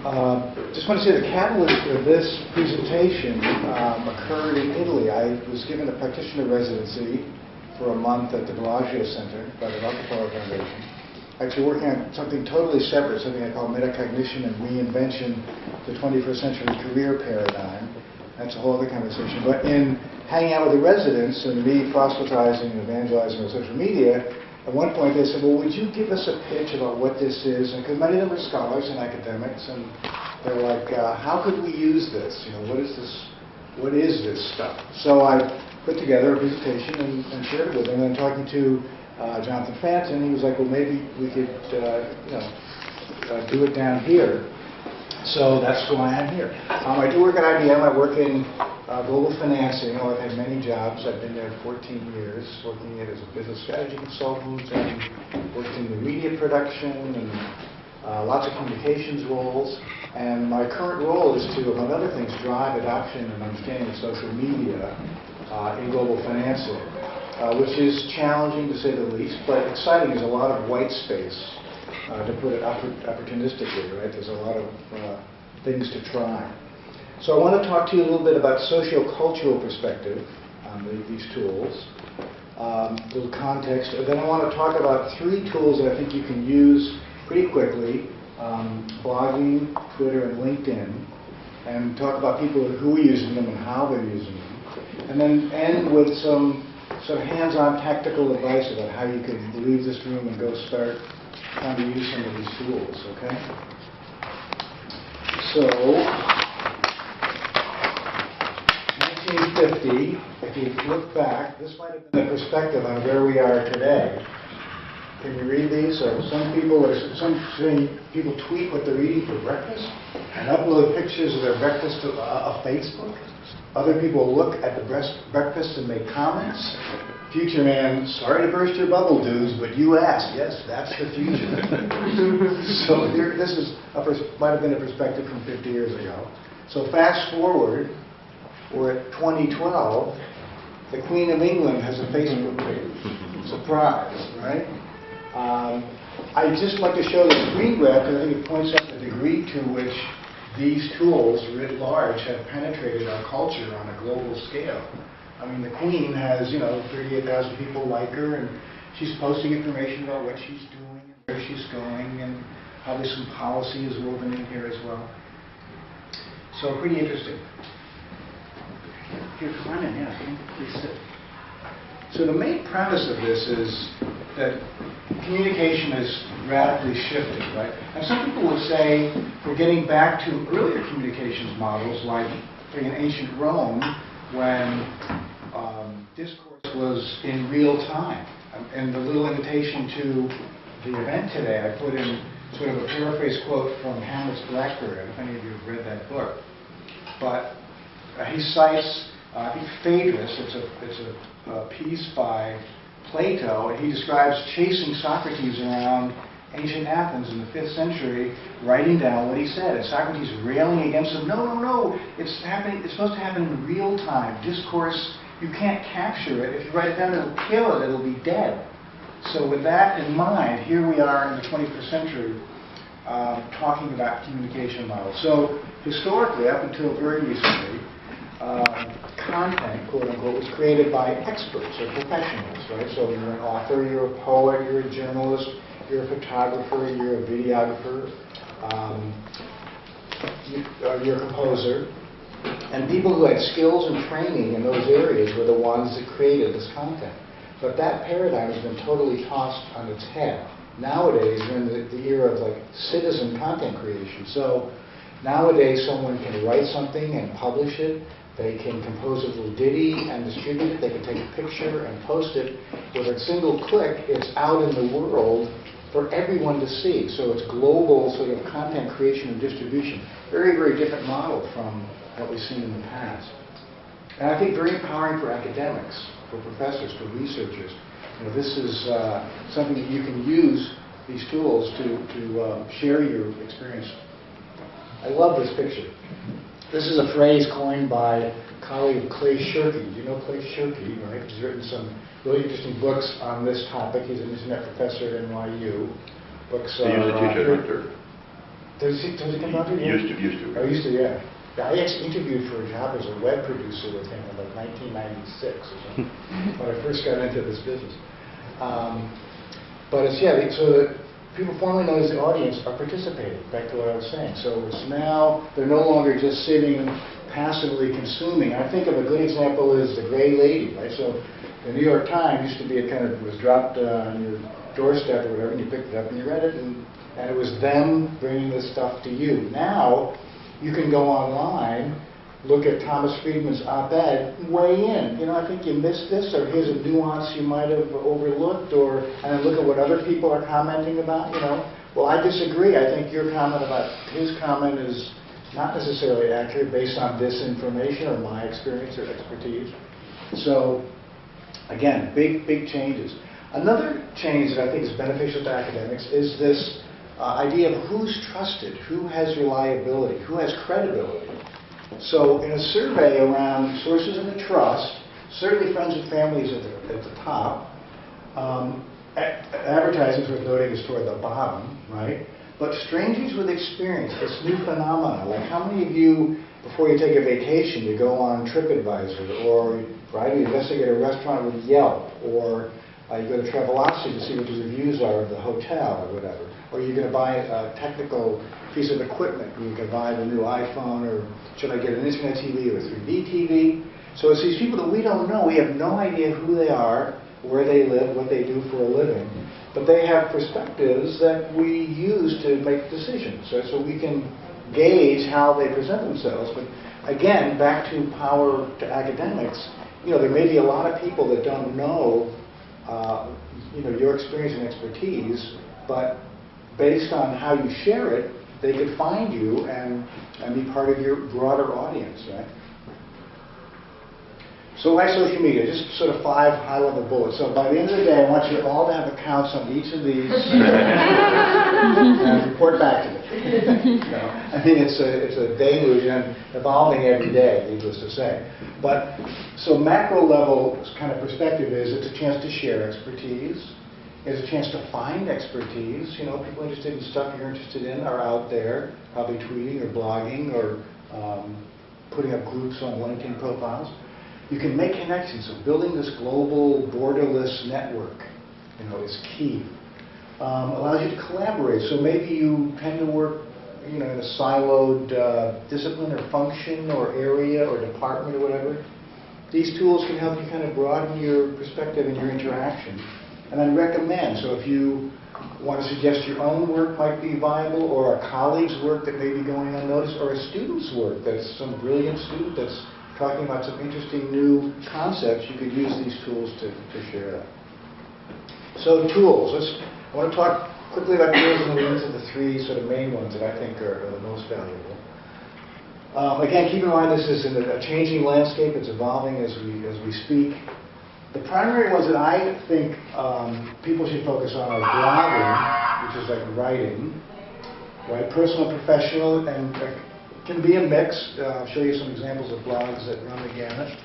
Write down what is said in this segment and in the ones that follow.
Just want to say the catalyst for this presentation occurred in Italy. I was given a practitioner residency for a month at the Bellagio Center by the Rockefeller Foundation. Actually working on something totally separate, something I call metacognition and reinvention, the 21st century career paradigm. That's a whole other conversation. But in hanging out with the residents and me proselytizing and evangelizing on social media, at one point they said, well, would you give us a pitch about what this is? Because many of them are scholars and academics, and they're like, how could we use this? You know, what is this? What is this stuff? So I put together a presentation and shared it with them. And talking to Jonathan Fanton, he was like, well, maybe we could do it down here. So that's why I'm here. I do work at IBM. I work in global financing. I've had many jobs. I've been there 14 years, working as a business strategy consultant and worked in the media production and lots of communications roles. And my current role is to, among other things, drive adoption and understanding of social media in global financing, which is challenging to say the least, but exciting. There's a lot of white space. To put it opportunistically, right? There's a lot of things to try. So I want to talk to you a little bit about socio-cultural perspective on these tools, a little context. And then I want to talk about 3 tools that I think you can use pretty quickly, blogging, Twitter, and LinkedIn, and talk about people who are using them and how they're using them. And then end with some sort of hands-on tactical advice about how you can leave this room and go start trying to use some of these tools, okay? So, 1950, if you look back, this might have been a perspective on where we are today. Can you read these? So some people tweet what they're eating for breakfast and upload pictures of their breakfast to Facebook. Other people look at the breakfast and make comments. Future man, sorry to burst your bubble, dudes, but you asked. Yes, that's the future. So this is might have been a perspective from 50 years ago. So fast forward, we're at 2012. The Queen of England has a Facebook page. Surprise, right? I'd just like to show the screen grab because I think it points out the degree to which these tools, writ large, have penetrated our culture on a global scale. I mean, the Queen has, 38,000 people like her, and she's posting information about what she's doing, and where she's going, and probably some policy is woven in here as well. So pretty interesting. Here, come on in, please sit. So the main premise of this is that communication is radically shifting, right? And some people would say we're getting back to earlier communications models like in ancient Rome when discourse was in real time. And the little invitation to the event today, I put in sort of a paraphrase quote from Hamlet's Blackbird. I don't know if any of you have read that book. But he cites, I think, Phaedrus. It's a piece by Plato, and he describes chasing Socrates around ancient Athens in the 5th century, writing down what he said, and Socrates railing against him. No, it's supposed to happen in real time. Discourse, you can't capture it. If you write it down, it'll kill it. It'll be dead. So with that in mind, here we are in the 21st century talking about communication models. So historically, up until very recently, content, quote unquote, was created by experts or professionals, right? So you're an author, you're a poet, you're a journalist, you're a photographer, you're a videographer, you're a composer. And people who had skills and training in those areas were the ones that created this content. But that paradigm has been totally tossed on its head. Nowadays, we're in the era of like citizen content creation. So nowadays, someone can write something and publish it. They can compose a little ditty and distribute it. They can take a picture and post it. With a single click, it's out in the world for everyone to see. So it's global sort of content creation and distribution. Very, very different model from what we've seen in the past. And I think very empowering for academics, for professors, for researchers. This is something that you can use these tools to share your experience. I love this picture. This is a phrase coined by a colleague of Clay Shirky. You know Clay Shirky, right? He's written some really interesting books on this topic. He's an internet professor at NYU. Books he used to teach at Hunter. Does it come down to you? Used to. Oh, used to, yeah. I actually interviewed for a job as a web producer with him in like 1996 or something, when I first got into this business. But it's, yeah, so that people formerly known as the audience are participating, back to what I was saying. So it's now, they're no longer just sitting passively consuming. I think of a good example is the Gray Lady, right? So the New York Times used to be a kind of, it was dropped on your doorstep or whatever, and you picked it up and you read it, and it was them bringing this stuff to you. Now, you can go online, look at Thomas Friedman's op-ed, weigh in. You know, I think you missed this, or here's a nuance you might have overlooked, and then look at what other people are commenting about, you know. Well, I disagree. I think your comment about his comment is not necessarily accurate based on this information or my experience or expertise. So, again, big changes. Another change that I think is beneficial to academics is this idea of who's trusted, who has reliability, who has credibility. So in a survey around sources of trust, certainly friends and families at the top, advertising, worth noting, is toward the bottom, right? But strangers with experience, this new phenomenon, like how many of you, before you take a vacation, you go on TripAdvisor, or right, you investigate a restaurant with Yelp, or you go to Travelocity to see what the reviews are of the hotel or whatever. Or you're going to buy a technical piece of equipment. You can buy the new iPhone, or should I get an Internet TV or a 3D TV? So it's these people that we don't know. We have no idea who they are, where they live, what they do for a living. But they have perspectives that we use to make decisions. Right? So we can gauge how they present themselves. But again, back to power to academics, you know, there may be a lot of people that don't know you know, your experience and expertise, but based on how you share it, they could find you and be part of your broader audience, right? So why social media? Just sort of 5 high-level bullets. So by the end of the day, I want you all to have accounts on each of these and report back to me. No, I mean, it's a deluge and evolving every day, needless to say. But so macro level kind of perspective is it's a chance to share expertise. It's a chance to find expertise. You know, people interested in stuff you're interested in are out there, probably tweeting or blogging or putting up groups on LinkedIn profiles. You can make connections. So building this global, borderless network, you know, is key. Allows you to collaborate. So maybe you tend to work, you know, in a siloed discipline or function or area or department or whatever. These tools can help you kind of broaden your perspective and your interaction. And then recommend. So if you want to suggest your own work might be viable, or a colleague's work that may be going unnoticed, or a student's work that's some brilliant student that's talking about some interesting new concepts, you could use these tools to share that. So tools. I want to talk quickly about tools and then we into the 3 sort of main ones that I think are the most valuable. Again, keep in mind this is in a changing landscape. It's evolving as we speak. The primary ones that I think people should focus on are blogging, which is like writing, right? Personal and professional, and can be a mix. I'll show you some examples of blogs that run the gamut.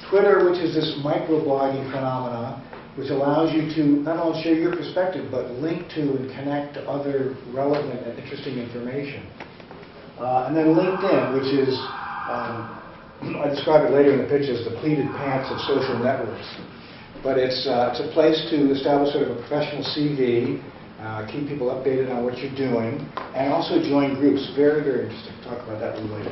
Twitter, which is this microblogging phenomena, which allows you to not only share your perspective, but link to and connect to other relevant and interesting information. And then LinkedIn, which is, I describe it later in the pitch as the pleated pants of social networks. But it's a place to establish sort of a professional CV, keep people updated on what you're doing, and also join groups. Very, very interesting. Talk about that a little later.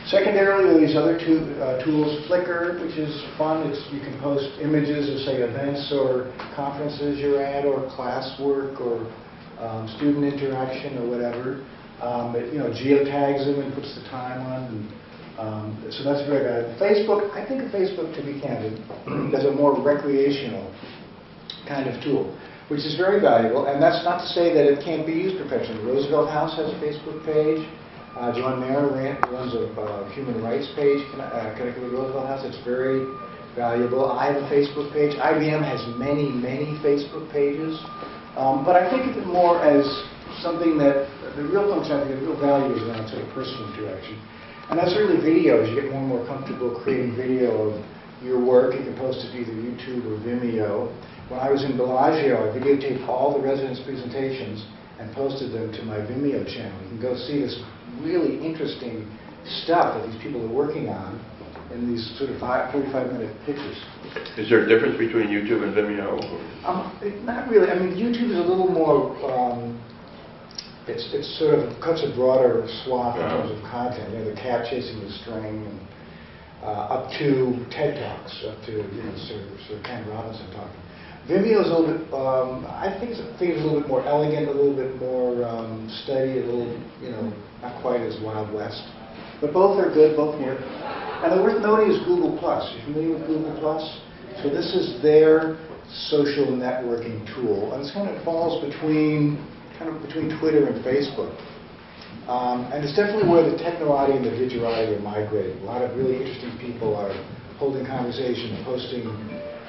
Secondarily, there are these other tools. Flickr, which is fun. You can post images of, say, events or conferences you're at, or classwork, or student interaction, or whatever. It, you know, geotags them and puts the time on. So that's very bad. Facebook, I think of Facebook, to be candid, as a more recreational kind of tool, which is very valuable. And that's not to say that it can't be used professionally. Roosevelt House has a Facebook page. John Mayer runs a human rights page connected with Roosevelt House. It's very valuable. I have a Facebook page. IBM has many, many Facebook pages. But I think of it more as something that the real functionality, the real value is around sort of personal interaction. And that's really videos. You get more and more comfortable creating video of your work. You can post it to either YouTube or Vimeo. When I was in Bellagio, I videotaped all the residents' presentations, and posted them to my Vimeo channel. You can go see this really interesting stuff that these people are working on in these sort of 45-minute pictures. Is there a difference between YouTube and Vimeo? Not really. I mean, YouTube is a little more, it's sort of cuts a broader swath in terms of content. You know, the cat chasing the string, and up to TED Talks, up to, you know, sort of Ken Robinson talking. Vimeo is a little bit, I think it's a little bit more elegant, a little bit more steady, a little, you know, not quite as Wild West. But both are good, both work. And the worth noting is Google+. You familiar with Google+? So this is their social networking tool, and it's kind of falls between Twitter and Facebook. And it's definitely where the technorati and the digerati are migrating. A lot of really interesting people are holding conversation, posting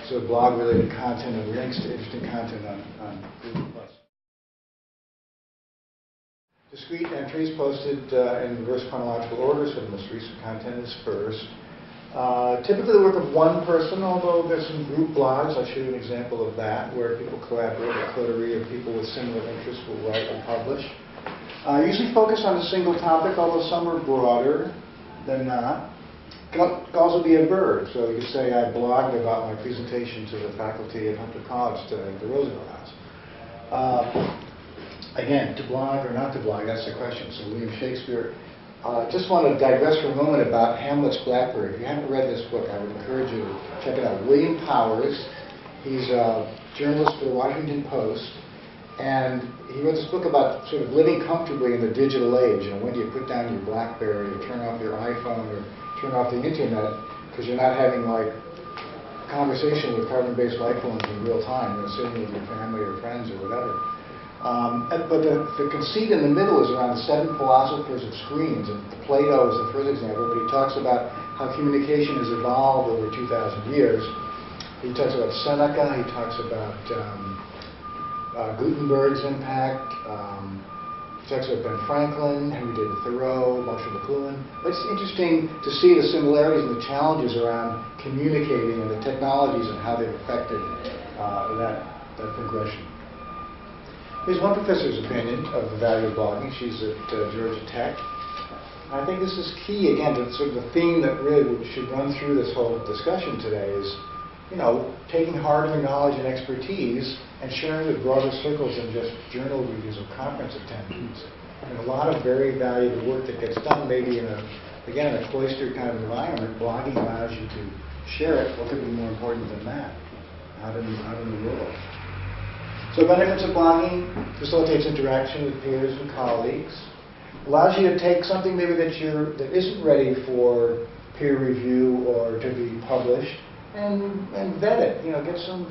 sort of blog-related content and links to interesting content on Google+. Discrete entries posted in reverse chronological order, so the most recent content is first. Typically the work of one person, although there's some group blogs. I'll show you an example of that, where people collaborate, a coterie of people with similar interests will write and publish. Usually focus on a single topic, although some are broader than not. It can also be a verb, so you could say I blogged about my presentation to the faculty at Hunter College today at the Roosevelt House. Again, to blog or not to blog, that's the question. So William Shakespeare. Just want to digress for a moment about Hamlet's Blackbird. If you haven't read this book, I would encourage you to check it out. William Powers, he's a journalist for the Washington Post, and he wrote this book about sort of living comfortably in the digital age. You know, when do you put down your BlackBerry or turn off your iPhone or turn off the internet because you're not having like conversation with carbon-based life forms in real time, you know, sitting with your family or friends or whatever. But the conceit in the middle is around the 7 philosophers of screens. And Plato is the first example, but he talks about how communication has evolved over 2,000 years. He talks about Seneca, he talks about Gutenberg's impact, he talks about Ben Franklin, Henry David Thoreau, Marshall McLuhan. But it's interesting to see the similarities and the challenges around communicating and the technologies and how they've affected that progression. Here's one professor's opinion of the value of blogging. She's at Georgia Tech. I think this is key, again, to sort of the theme that really should run through this whole discussion today is, you know, taking hard-earned knowledge and expertise and sharing with broader circles than just journal reviews or conference attendance. And a lot of very valuable work that gets done, maybe in a cloistered kind of environment. Blogging allows you to share it. What could be more important than that out in the world? So benefits of blogging: facilitates interaction with peers and colleagues, allows you to take something maybe that isn't ready for peer review or to be published, and vet it. You know, get some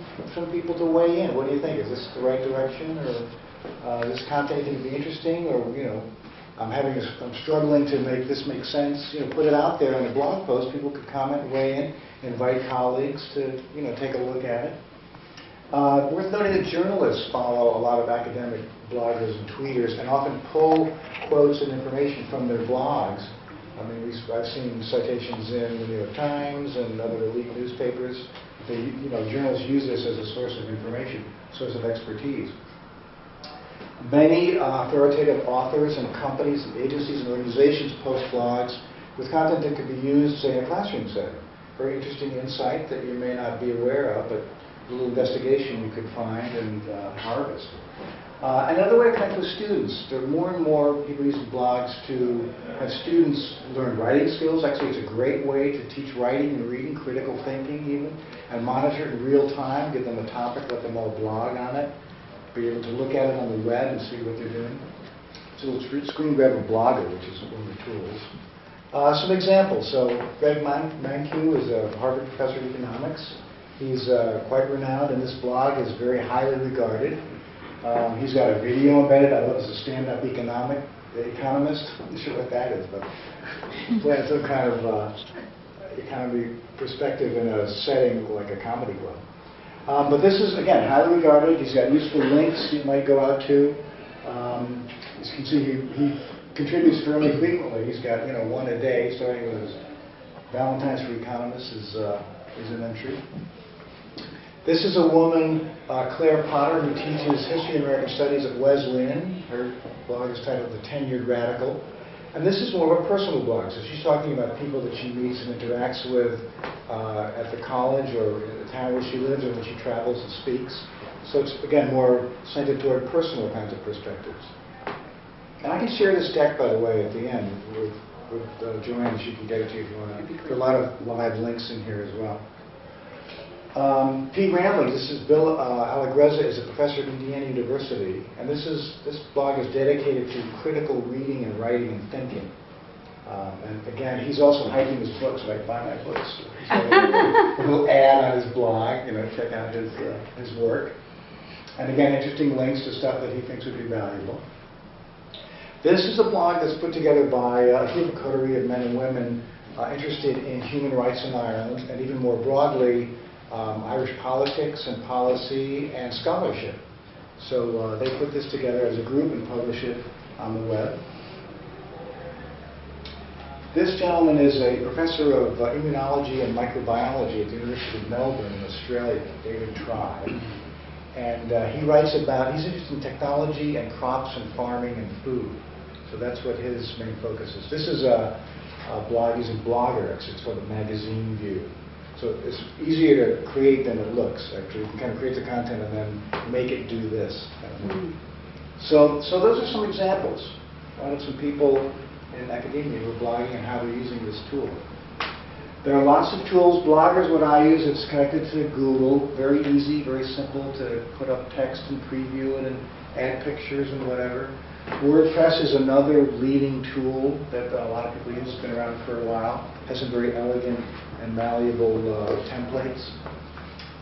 people to weigh in. What do you think? Is this the right direction, or is this content going to be interesting, or you know, I'm struggling to make this make sense. You know, put it out there in a blog post. People could comment, weigh in, invite colleagues to take a look at it. Worth noting that journalists follow a lot of academic bloggers and tweeters and often pull quotes and information from their blogs. I mean, I've seen citations in the New York Times and other elite newspapers. Journalists use this as a source of information, source of expertise. Many authoritative authors and companies and agencies and organizations post blogs with content that could be used, say, in a classroom setting. Very interesting insight that you may not be aware of, but a little investigation you could find and harvest. Another way to connect with students. There are more and more people using blogs to have students learn writing skills. Actually, it's a great way to teach writing and reading, critical thinking even, and monitor it in real time. Give them a topic, let them all blog on it, be able to look at it on the web and see what they're doing. So let's screen grab a blogger, which is one of the tools. Some examples. So Greg Mankiw is a Harvard professor of economics. He's quite renowned, and this blog is very highly regarded. He's got a video embedded. I love this stand-up economist. I'm not sure what that is, but it's some kind of economy perspective in a setting like a comedy club. But this is, again, highly regarded. He's got useful links you might go out to. As you can see, he contributes fairly frequently. He's got one a day, starting with his Valentine's for Economists is an entry. This is a woman, Claire Potter, who teaches History and American Studies at Wesleyan. Her blog is titled The Tenured Radical. And this is more of a personal blog. So she's talking about people that she meets and interacts with at the college or in the town where she lives or when she travels and speaks. So it's, again, more centered toward personal kinds of perspectives. And I can share this deck, by the way, at the end with Joanne. She can get it to you if you want to. There are a lot of live links in here as well. Pete Ramley, this is Bill Allegrezza, is a professor at Indiana University, and this blog is dedicated to critical reading and writing and thinking. And again, he's also hyping his books, right? Buy my books. So a little ad on his blog, check out his work. And again, interesting links to stuff that he thinks would be valuable. This is a blog that's put together by a group of coterie of men and women interested in human rights in Ireland, and even more broadly, Irish politics and policy and scholarship. So they put this together as a group and publish it on the web. This gentleman is a professor of immunology and microbiology at the University of Melbourne in Australia, David Tribe. And he writes about, he's interested in technology and crops and farming and food. So that's what his main focus is. This is a blog, he's a blogger, it's called a magazine view. So it's easier to create than it looks, actually. You can kind of create the content and then make it do this. So those are some examples of some people in academia who are blogging and how they're using this tool. There are lots of tools. Bloggers, what I use, it's connected to Google. Very easy, very simple to put up text and preview it and add pictures and whatever. WordPress is another leading tool that a lot of people use. It's been around for a while. Has some very elegant and malleable templates.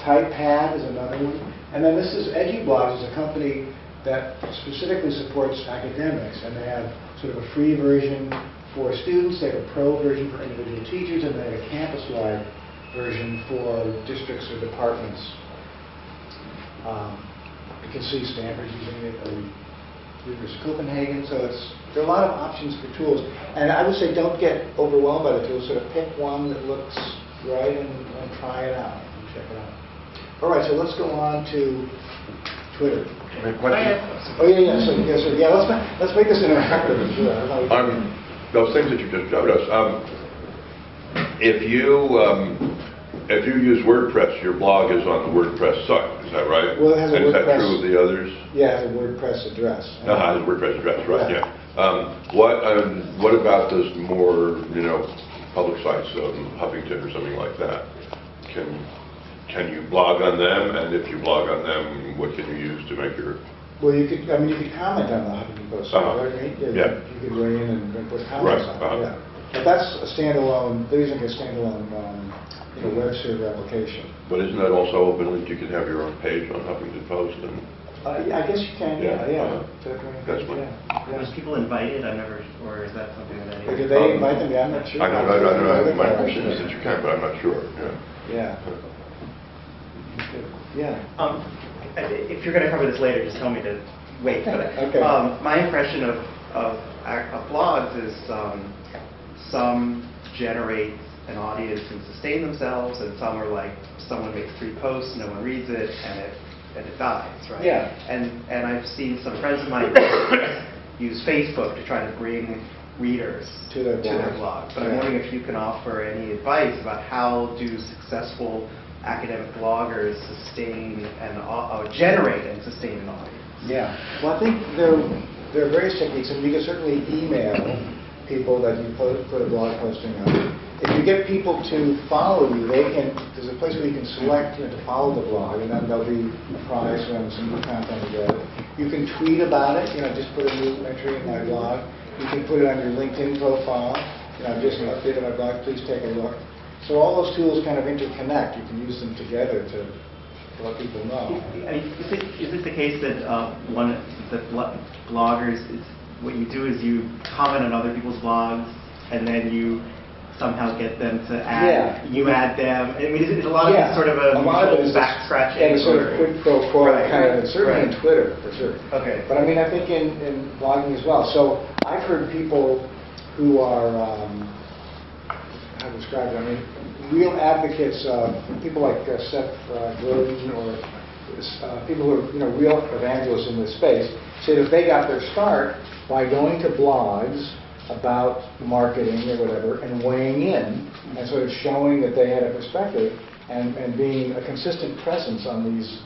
TypePad is another one. And then this is EduBlogs, is a company that specifically supports academics. And they have sort of a free version for students, they have a pro version for individual teachers, and they have a campus-wide version for districts or departments. You can see Stanford using it, or University of Copenhagen, so there are a lot of options for tools. And I would say don't get overwhelmed by the tools, sort of pick one that looks right and try it out and check it out. All right, so let's go on to Twitter. Oh yeah, let's make this interactive. Those things that you just showed us. If you use WordPress, your blog is on the WordPress site. Is that right? Well, it has a WordPress. Is that true of the others? Yeah, it has a WordPress address. It has a WordPress address, right? Yeah. What about those more public sites, Huffington or something like that? Can you blog on them? And if you blog on them, what can you use to make your... Well, you could comment on the Huffington Post, right? Yeah. You could weigh in and put comments on it. Yeah. But that's a standalone. They're using a standalone web server application. But isn't that also open linked? You can have your own page on Huffington Post and. Yeah, I guess you can. Yeah. That's fine. Was people invited? Or is that something that anyone? Did they invite them? Yeah, I'm not sure. I don't know. My impression is that you can, but I'm not sure. Yeah. If you're going to cover this later, just tell me to wait. Okay. My impression of blogs is some generate an audience and sustain themselves, and some are like someone makes 3 posts, no one reads it, and it dies, right? Yeah. And I've seen some friends of mine use Facebook to try to bring readers to their blog. But I'm wondering if you can offer any advice about how do successful academic bloggers sustain and generate and sustain an audience? Yeah. Well, I think there are various techniques, and you can certainly email people that you put a blog posting on. If you get people to follow you, there's a place where you can select to follow the blog, and then there'll be a prize when some new content together. You can tweet about it, just put a new entry in my blog. You can put it on your LinkedIn profile. Just an update on my blog, please take a look. So all those tools kind of interconnect. You can use them together to let people know. Is it the case that bloggers, what you do is you comment on other people's blogs, and then you somehow get them to add, you add them? I mean, is it a lot of it sort of a back scratching? And sort of quid pro quo kind of, certainly in Twitter, for sure. Okay. But I mean, I think in blogging as well. So I've heard people who are, how to describe it, I mean, real advocates, people like Seth Godin or people who are real evangelists in this space, say that they got their start by going to blogs about marketing or whatever and weighing in and sort of showing that they had a perspective and being a consistent presence on these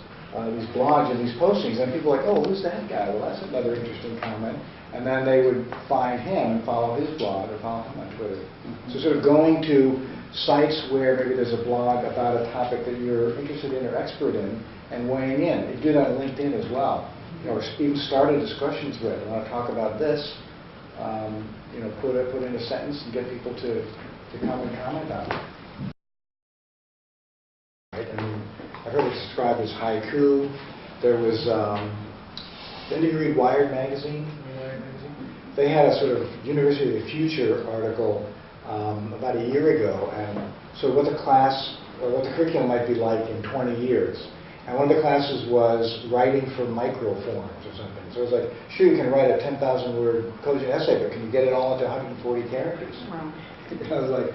blogs and these postings. And people are like, oh, who's that guy? Well, that's another interesting comment. And then they would find him and follow his blog or follow him on Twitter. So sort of going to sites where maybe there's a blog about a topic that you're interested in or expert in and weighing in. You do that on LinkedIn as well. Or even start a discussion thread. I want to talk about this. Put in a sentence and get people to come and comment on it. Right? I mean, I heard it described as haiku. There was, did you read Wired magazine? They had a sort of University of the Future article about a year ago, and so what the class or what the curriculum might be like in 20 years. And one of the classes was writing for microforms or something. So it was like, sure, you can write a 10,000-word cogent essay, but can you get it all into 140 characters? Wow. It was like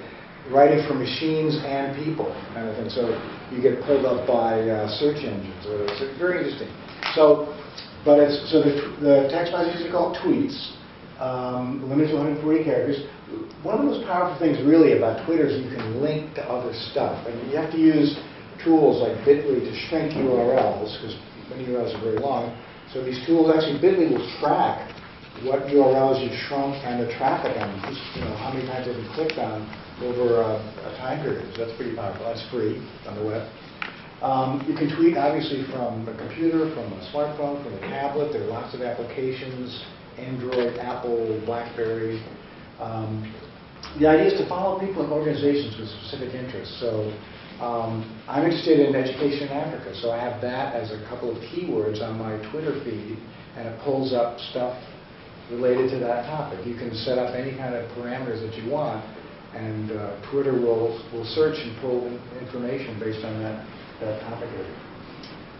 writing for machines and people kind of thing. So you get pulled up by search engines. It's very interesting. So, the text messages are called tweets, limited to 140 characters. One of the most powerful things really about Twitter is you can link to other stuff. And you have to use tools like Bitly to shrink URLs, because many URLs are very long. So these tools, actually Bitly will track what URLs you've shrunk and the traffic on them, how many times they've been clicked on over a time period. So that's pretty powerful. That's free on the web. You can tweet obviously from a computer, from a smartphone, from a tablet. There are lots of applications, Android, Apple, BlackBerry. The idea is to follow people and organizations with specific interests. So I'm interested in education in Africa, so I have that as a couple of keywords on my Twitter feed, and it pulls up stuff related to that topic. You can set up any kind of parameters that you want, and Twitter will search and pull information based on that topic area.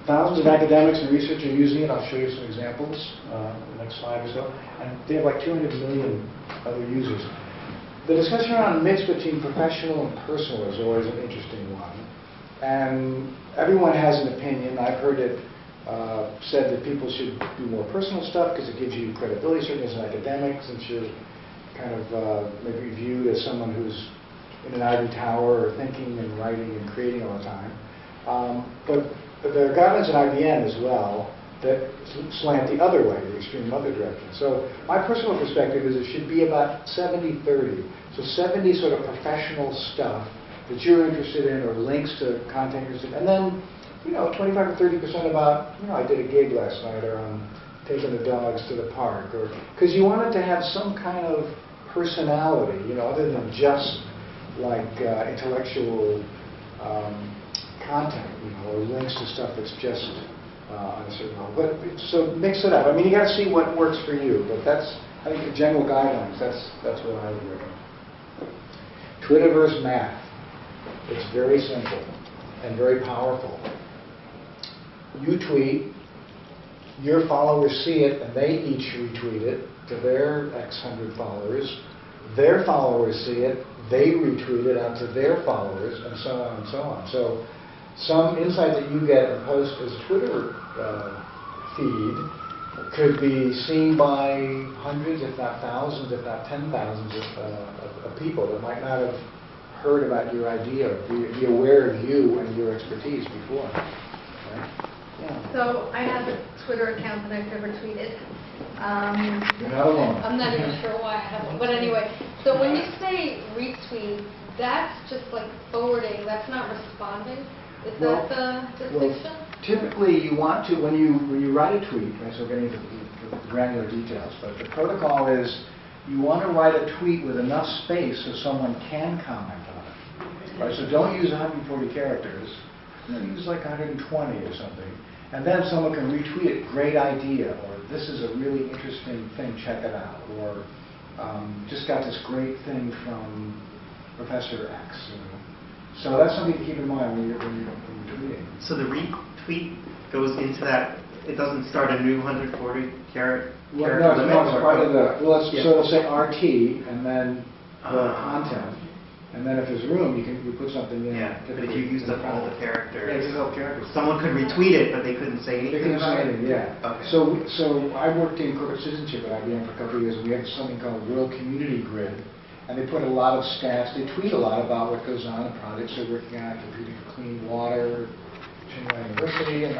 Thousands of academics and researchers are using it. I'll show you some examples in the next slide or so. And they have like 200 million other users. The discussion around mix between professional and personal is always an interesting one. And everyone has an opinion. I've heard it said that people should do more personal stuff because it gives you credibility, certainly as an academic, since you're kind of maybe viewed as someone who's in an ivory tower or thinking and writing and creating all the time. But there are guidelines in IBM as well that slant the other way, the extreme other direction. So my personal perspective is it should be about 70-30. So 70 sort of professional stuff that you're interested in or links to content you're interested in. And then, 25 or 30% about, I did a gig last night, or I'm taking the dogs to the park, or because you want it to have some kind of personality, other than just like intellectual content, or links to stuff that's just on a certain level. But so mix it up. I mean, you got to see what works for you. But that's, I think, the general guidelines. That's what I would recommend. Twitterverse math. It's very simple and very powerful. You tweet, your followers see it, and they each retweet it to their X hundred followers. Their followers see it, they retweet it out to their followers, and so on and so on. So some insight that you get and post as a Twitter feed could be seen by hundreds, if not thousands, if not 10,000s of people that might not have heard about your idea or be aware of you and your expertise before. Right? Yeah. So I have a Twitter account that I've never tweeted. You're not alone. I'm not even sure why I have one. But anyway, so when you say retweet, that's just like forwarding. That's not responding. Is that the distinction? Well, typically, you want to, when you write a tweet, right, so getting into the granular details, but the protocol is you want to write a tweet with enough space so someone can comment on it. Right? So don't use 140 characters. Use like 120 or something. And then someone can retweet it, great idea, or this is a really interesting thing, check it out, or just got this great thing from Professor X. So that's something to keep in mind when you're tweeting. So the retweet goes into that, it doesn't start a new 140 character limit? No, it's part of the, so it'll say RT and then the content, And then if there's room, you put something in. Yeah, but if you used up all the characters, Yeah, use all characters. someone could retweet it, but they couldn't say They anything couldn't about say it? anything, yeah. Okay. So I worked in corporate citizenship at IBM for a couple of years, and we have something called World Community Grid. And they put a lot of stats, they tweet a lot about what goes on, the projects they're working on, competing for clean water, Tsinghua University, and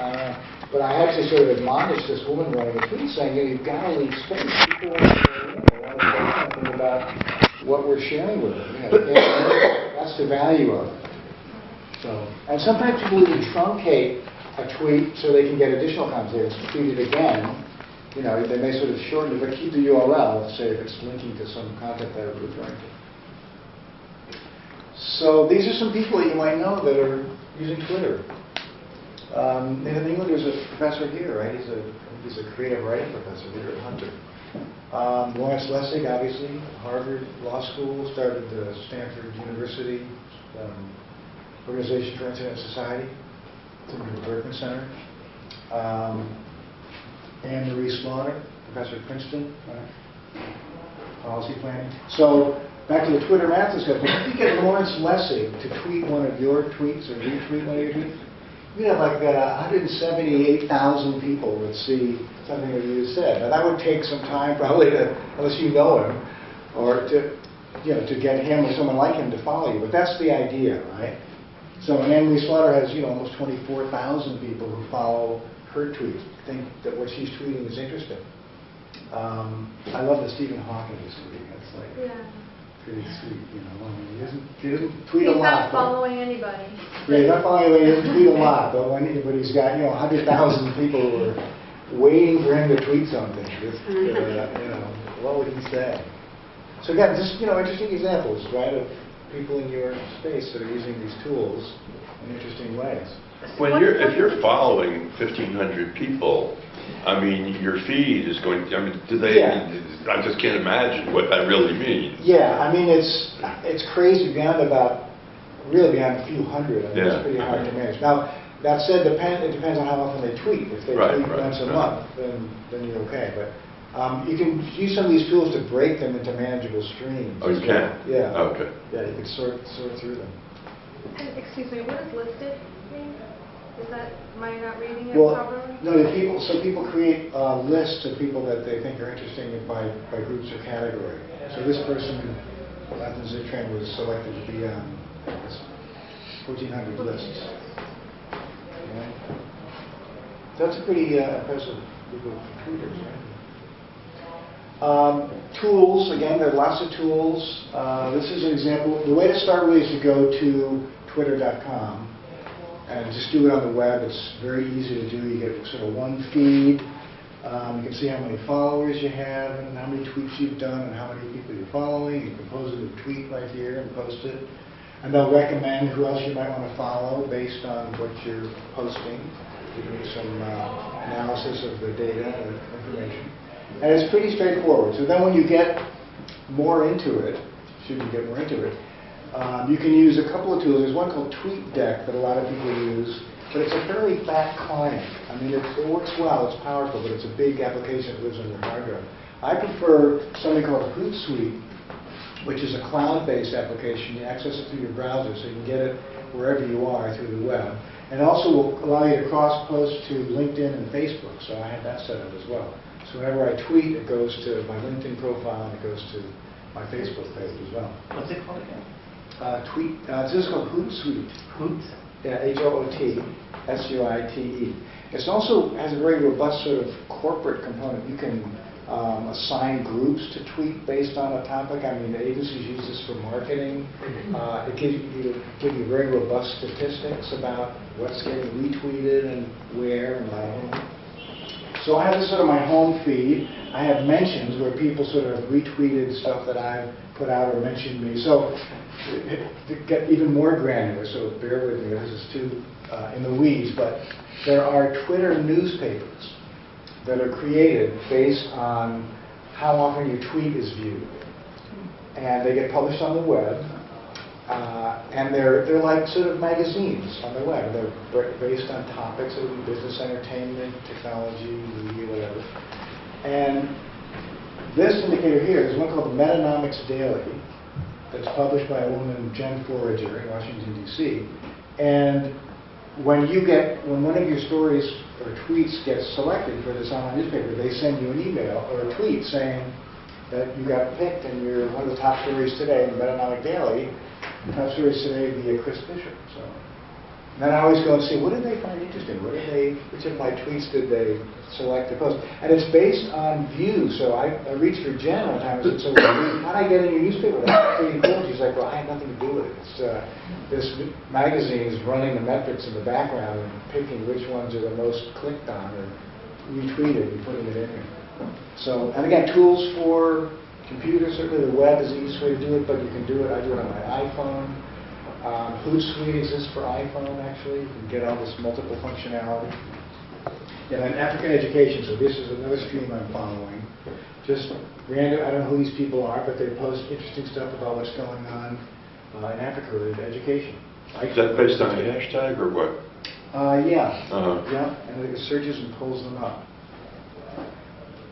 but I actually sort of admonished this woman running a tweet saying, you've got to leave space. People want to say something about what we're sharing with them. That's the value of it. So, and sometimes people even truncate a tweet so they can get additional context, tweet it again. They may sort of shorten it, but keep the URL, let's say if it's linking to some content that we're referring to. So these are some people that you might know that are using Twitter. In England, there's a professor here, right? He's a creative writing professor here at Hunter. Lawrence Lessig, obviously, Harvard Law School, started the Stanford University Organization for Internet Society, it's in the Berkman Center. Anne Marie Slaughter, professor at Princeton, policy planning. So back to the Twitter math discussion. If you get Lawrence Lessig to tweet one of your tweets or retweet one of your tweets, you have like 178,000 people would see something that you said. Now that would take some time probably unless you know him, or to get him or someone like him to follow you. But that's the idea, right? So Anne-Marie Slaughter has almost 24,000 people who follow her tweets, think that what she's tweeting is interesting. I love the Stephen Hawking is tweeting. It's like pretty sweet, he doesn't tweet a lot. He's not following anybody. Yeah, he's not following anybody. He doesn't tweet a lot, but he's got 100,000 people who are waiting for him to tweet something. Just, what would he say? So again, just interesting examples, right, of people in your space that are using these tools in interesting ways. If you're following 1,500 people, I mean, your feed is going. I mean, I just can't imagine what that really means. Yeah, I mean, it's crazy beyond really beyond a few hundred. I mean, it's pretty hard to manage. Now, that said, it depends on how often they tweet. If they tweet once a month, then you're okay. But you can use some of these tools to break them into manageable streams. Oh, you can? Yeah. Okay. Yeah, you can sort through them. And, excuse me, what does listed mean? Am I not reading it Well, properly? no, people create lists of people that they think are interesting by groups or category. So this person, Latin Zitran, was selected to be on 1,400 lists. Okay. That's a pretty impressive group of tweeters, right? Tools, again, there are lots of tools. This is an example. The way to start really is to go to twitter.com. And just do it on the web. It's very easy to do. You get sort of one feed. You can see how many followers you have and how many tweets you've done and how many people you're following. You can compose a tweet right here and post it. And they'll recommend who else you might want to follow based on what you're posting. Give you some analysis of the data and information. And it's pretty straightforward. So then when you get more into it, you can use a couple of tools. There's one called TweetDeck that a lot of people use, but it's a fairly fat client. I mean, it works well, it's powerful, but it's a big application that lives on your hard drive. I prefer something called Hootsuite, which is a cloud-based application. You access it through your browser, so you can get it wherever you are through the web. And it also will allow you to cross-post to LinkedIn and Facebook, so I have that set up as well. So whenever I tweet, it goes to my LinkedIn profile and it goes to my Facebook page as well. What's it called again? This is called Hootsuite. Hoot? Yeah, Hootsuite. It also has a very robust sort of corporate component. You can assign groups to tweet based on a topic. I mean, the agencies use this for marketing. It gives you very robust statistics about what's getting retweeted and where and by whom. So I have this sort of my home feed. I have mentions where people sort of retweeted stuff that I've put out or mentioned me. So to get even more granular, so bear with me, this is too in the weeds, but there are Twitter newspapers that are created based on how often your tweet is viewed. And they get published on the web. And they're like sort of magazines on the web. They're based on topics of business, entertainment, technology, media, whatever. And this indicator here is one called Metanomics Daily. that's published by a woman, Jen Forager, in Washington, D.C. And when one of your stories or tweets gets selected for this online newspaper, they send you an email or a tweet saying that you got picked and you're one of the top stories today in the Metanomic Daily. Top stories today via Chris Bishop. So. And then I always go and see, what did they find interesting? Which of my tweets did they select to post? And it's based on views. So I reached for Jen one time and said, so how did I get in your newspaper? That's pretty cool. She's like, well, I had nothing to do with it. It's, this magazine is running the metrics in the background and picking which ones are the most clicked on or retweeted and putting it in here. So, and again, tools for computers. Certainly the web is the easiest way to do it, but you can do it. I do it on my iPhone. Hootsuite exists for iPhone, actually. You can get all this multiple functionality. And then African education, so this is another stream I'm following. Just random, I don't know who these people are, but they post interesting stuff about what's going on in Africa related to education. Is that based on a hashtag or what? Yeah. Uh-huh. Yeah, and it searches and pulls them up.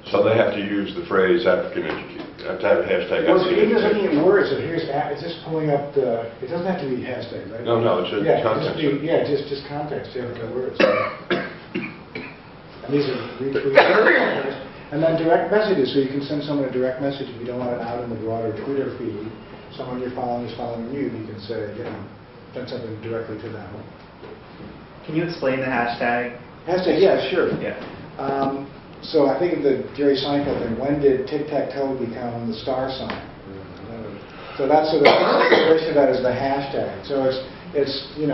So they have to use the phrase African education, have to have a hashtag. Well, so African even looking education. at words, so here's, it's just pulling up the, it doesn't have to be hashtag, right? No, it's just context. Just context, African words. And these are retweets. And then direct messages, so you can send someone a direct message if you don't want it out in the broader Twitter feed. Someone you're following is following you, you can say, send something directly to them. Can you explain the hashtag? Hashtag, yeah, sure. Yeah. So I think of the Jerry Seinfeld thing, when did tic-tac-toe become the star sign? So that's sort of the version of that is the hashtag. So it's the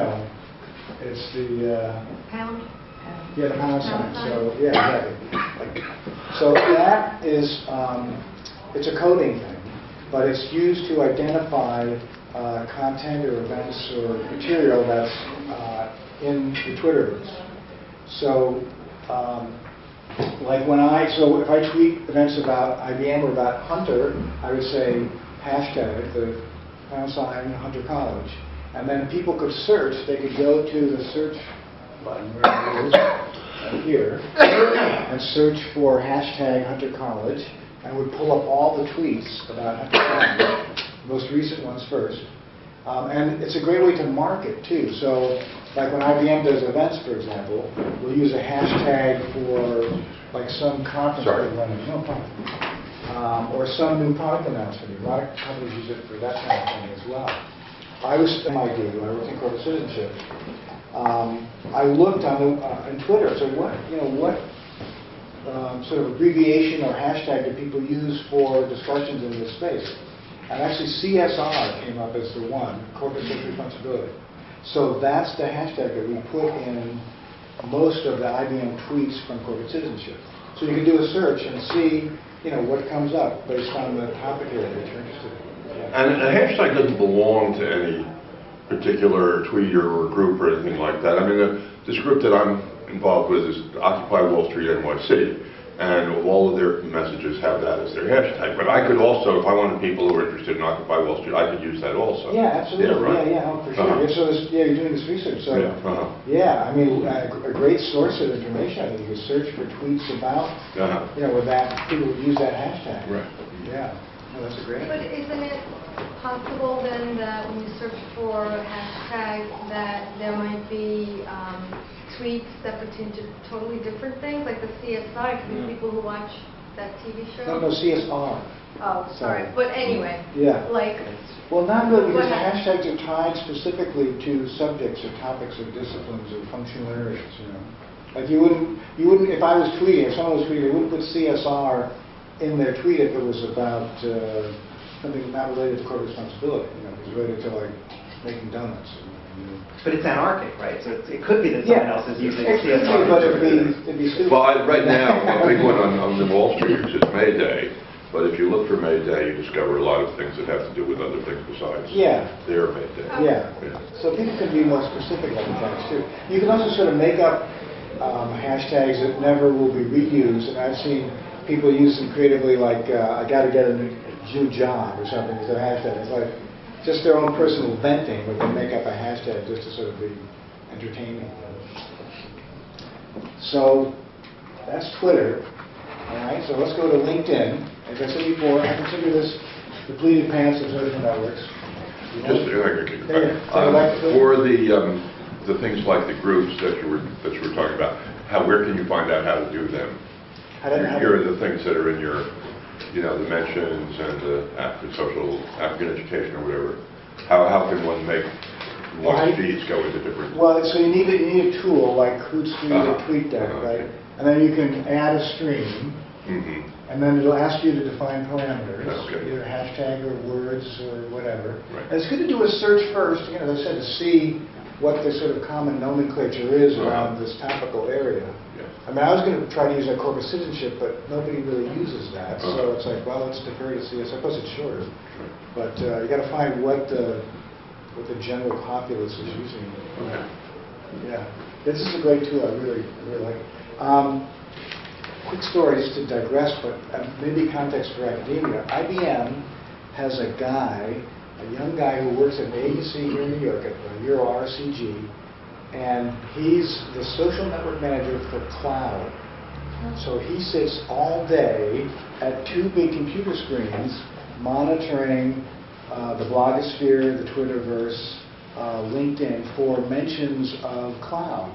Pound? yeah, the pound sign. Pound sign. So yeah, exactly. So that is it's a coding thing, but it's used to identify content or events or material that's in the Twitterverse. So like so if I tweet events about IBM or about Hunter, I would say hashtag the # Hunter College, and then people could search. They could go to the search button where it is here and search for hashtag Hunter College, and would pull up all the tweets about Hunter College, the most recent ones first. And it's a great way to market too. So like when IBM does events, for example, we'll use a hashtag for like some conference they're running, no problem. Or some new product announcement. A lot of companies use it for that kind of thing as well. I was when I worked in corporate citizenship. I looked on Twitter. So what sort of abbreviation or hashtag do people use for discussions in this space? And actually CSR came up as the one, corporate social responsibility. So that's the hashtag that we put in most of the IBM tweets from corporate citizenship. So you can do a search and see, what comes up based on the topic area that you're interested in. Yeah. And a hashtag doesn't belong to any particular tweeter or group or anything like that. I mean, this group that I'm involved with is Occupy Wall Street NYC. And all of their messages have that as their hashtag. But I could also, if I wanted people who are interested in Occupy Wall Street, I could use that also. Yeah, absolutely. Yeah, right. For sure. Uh-huh. So you're doing this research. So I mean, a great source of information. I think you could search for tweets about, with that, people would use that hashtag. Right. Yeah. No, that's a great. But isn't it possible then that when you search for hashtags that there might be tweets that pertain to totally different things, like the CSI, could be people who watch that TV show? No, CSR. Oh, sorry. But anyway, like... Well, not really, because the What? hashtags are tied specifically to subjects or topics or disciplines or functional areas, Like you wouldn't, if I was tweeting, if someone was tweeting, they wouldn't put CSR in their tweet if it was about something not related to corporate responsibility, it was related to like making donuts. But it's anarchic, right? So it could be that someone else is using It could be, CSR. but it'd be stupid. Well, right now, a big one on the Wall Street is May Day. But if you look for May Day, you discover a lot of things that have to do with other things besides their May Day. Yeah. So people can be more specific like that too. You can also sort of make up hashtags that never will be reused, and I've seen people use them creatively, like I got to get a new job or something as a hashtag. It's like just their own personal venting, but they make up a hashtag just to sort of be entertaining. So that's Twitter. All right, so let's go to LinkedIn. As I said before, I consider this depleted pants of social networks. Just Yeah. for the things like the groups that you were talking about, where can you find out how to do them? Here are the things that are in your, the mentions and the African education or whatever. How can one make one's feeds go into different? Well, so you need a tool like Hootsuite or TweetDeck, right? And then you can add a stream, and then it'll ask you to define parameters, either hashtag or words or whatever. Right. And it's good to do a search first, as I said, to see what the sort of common nomenclature is around this topical area. I mean, I was going to try to use like corporate citizenship, but nobody really uses that. So it's like, well, let's defer to CS. I suppose it's shorter, but you got to find what the general populace is using. Okay. Yeah, this is a great tool. I really like it. Quick story, just to digress, but maybe context for academia. IBM has a young guy who works at an agency here in New York, at Euro RCG, and he's the social network manager for cloud. So he sits all day at two big computer screens monitoring the blogosphere, the Twitterverse, LinkedIn for mentions of cloud,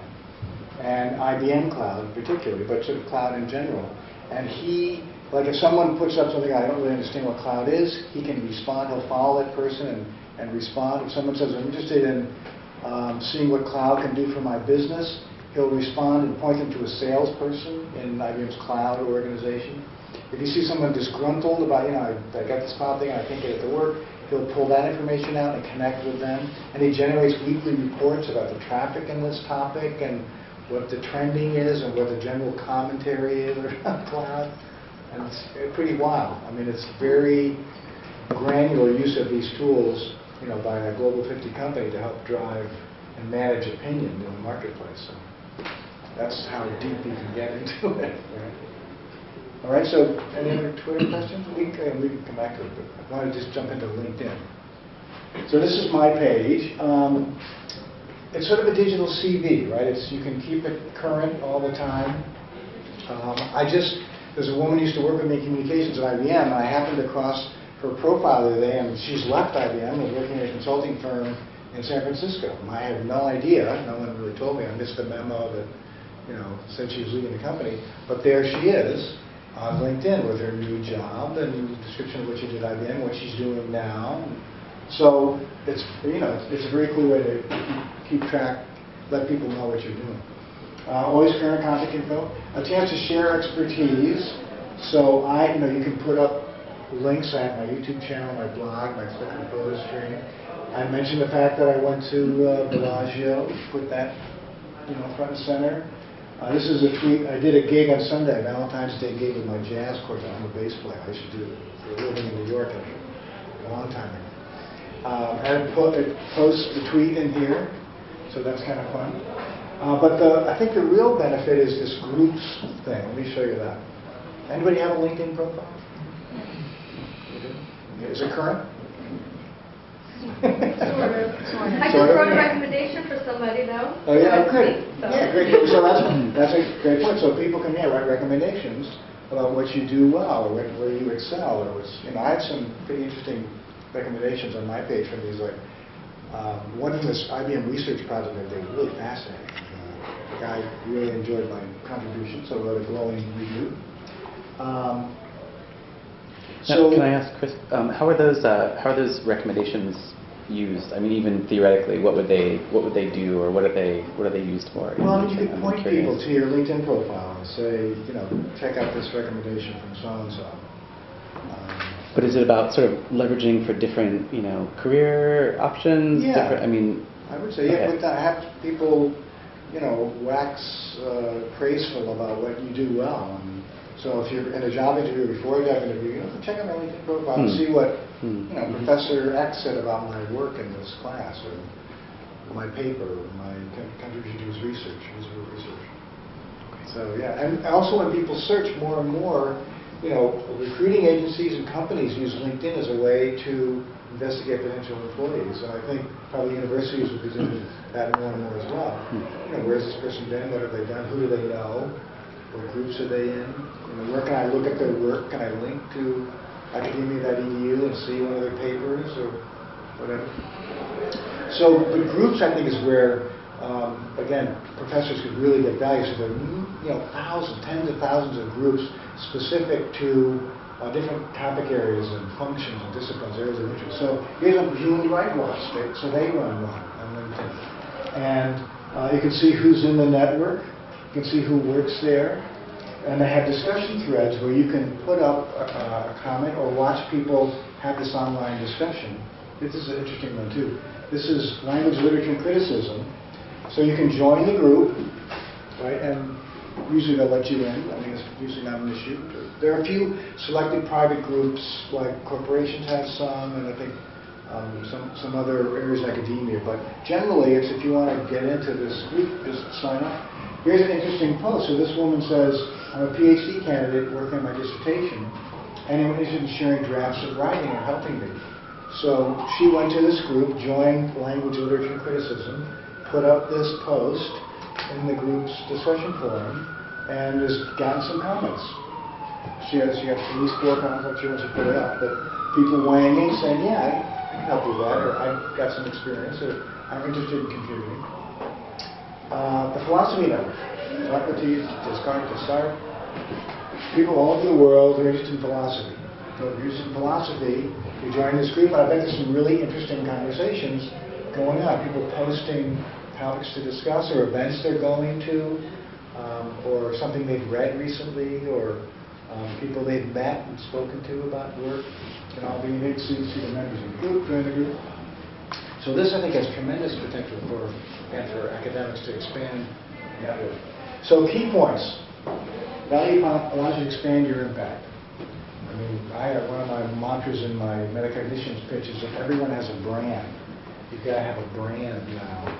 and IBM cloud particularly, but sort of cloud in general. And he, like if someone puts up something, I don't really understand what cloud is, he can respond, he'll follow that person and respond. If someone says, I'm interested in seeing what cloud can do for my business, he'll respond and point them to a salesperson in IBM's cloud organization. If you see someone disgruntled about, I got this cloud thing, I can't get it to work, he'll pull that information out and connect with them. And he generates weekly reports about the traffic in this topic and what the trending is and what the general commentary is around cloud. And it's pretty wild. I mean, it's very granular use of these tools, by a Global 50 company to help drive and manage opinion in the marketplace. So that's how deep you can get into it. Right? All right, so any other Twitter questions? We can come back to it, but I want to just jump into LinkedIn. So this is my page. It's sort of a digital CV, right? You can keep it current all the time. There's a woman who used to work with me in communications at IBM, and I happened across her profile the other day, and she's left IBM and working at a consulting firm in San Francisco. I had no idea. No one really told me. I missed a memo that, said she was leaving the company. But there she is on LinkedIn with her new job and the description of what she did at IBM, what she's doing now. So it's a very cool way to keep track, let people know what you're doing. Always current contact info. A chance to share expertise. So you can put up links. I have my YouTube channel, my blog, my clip and photo stream. I mentioned the fact that I went to Bellagio, put that front and center. This is a tweet. I did a gig on Sunday, Valentine's Day gig with my jazz quartet. I'm a bass player. I used to do it for a living in New York a long time ago. And it posts the tweet in here, so that's kind of fun. But I think the real benefit is this groups thing. Let me show you that. Anybody have a LinkedIn profile? Is it current? I just wrote a recommendation for somebody, though. Oh, yeah, good. So. Yeah, great. So that's a great point. So people can write recommendations about what you do well or where you excel. Or I had some pretty interesting recommendations on my page from these, like one from this IBM research project that they were really fascinating. The guy really enjoyed my contribution, so wrote a glowing review. Can I ask, Chris, how are those recommendations used? I mean, even theoretically, what would they do, or what are they used for? Well, you could point people to your LinkedIn profile and say, check out this recommendation from so and so. But is it about sort of leveraging for different, career options? Yeah. I would say, okay. But have people, wax praiseful about what you do well. And so if you're in a job interview or before a job interview, check out my LinkedIn profile and see what, Professor X said about my work in this class, or my paper, or my contribution to his research, his research. So yeah, and also when people search more and more, recruiting agencies and companies use LinkedIn as a way to investigate potential employees. And I think probably universities will be doing that more and more as well. Where's this person been? What have they done? Who do they know? What groups are they in? Where can I look at their work? Can I link to academia.edu and see one of their papers or whatever? So the groups, I think, is where, again, professors could really get value. So there are thousands, tens of thousands of groups specific to different topic areas and functions and disciplines, areas of interest. So here's a Human Rights Watch, so they run one on LinkedIn. And you can see who's in the network, you can see who works there, and they have discussion threads where you can put up a comment or watch people have this online discussion. This is an interesting one too. This is language, literature, and criticism. So you can join the group, right? And usually they'll let you in. I mean, it's usually not an issue. There are a few selected private groups, like corporations have some, and I think some other areas of academia. But generally, it's if you want to get into this group, just sign up. Here's an interesting post. So this woman says, I'm a PhD candidate working on my dissertation. Anyone interested in sharing drafts of writing or helping me? So she went to this group, joined Language, Literature, and Criticism, put up this post in the group's discussion forum, and has gotten some comments. She got at least 4 comments, I'm sure when she put it up, but people weighing in saying, yeah, I can help with that, or I've got some experience, or I'm interested in contributing. The Philosophy Network, Socrates, Descartes, to start. People all over the world are interested in philosophy. So if you're interested in philosophy, you join this group, and I bet there's some really interesting conversations going on. People posting topics to discuss, or events they're going to, or something they've read recently, or people they've met and spoken to about work. Can all be unique. So you see the members of the group, join the group. So this, I think, has tremendous potential for academics to expand the network. So key points. Value allows you to expand your impact. I mean, one of my mantras in my metacognitions pitch is that everyone has a brand. You've got to have a brand now.